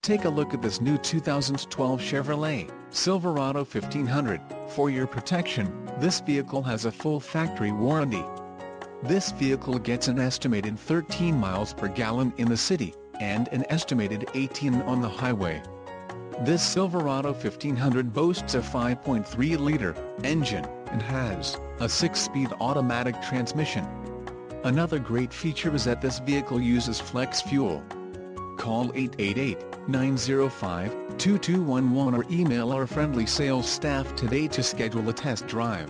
Take a look at this new 2012 Chevrolet Silverado 1500. For your protection, this vehicle has a full factory warranty. This vehicle gets an estimated 13 miles per gallon in the city, and an estimated 18 on the highway. This Silverado 1500 boasts a 5.3-liter engine, and has a 6-speed automatic transmission. Another great feature is that this vehicle uses flex fuel. Call 888-905-2211 or email our friendly sales staff today to schedule a test drive.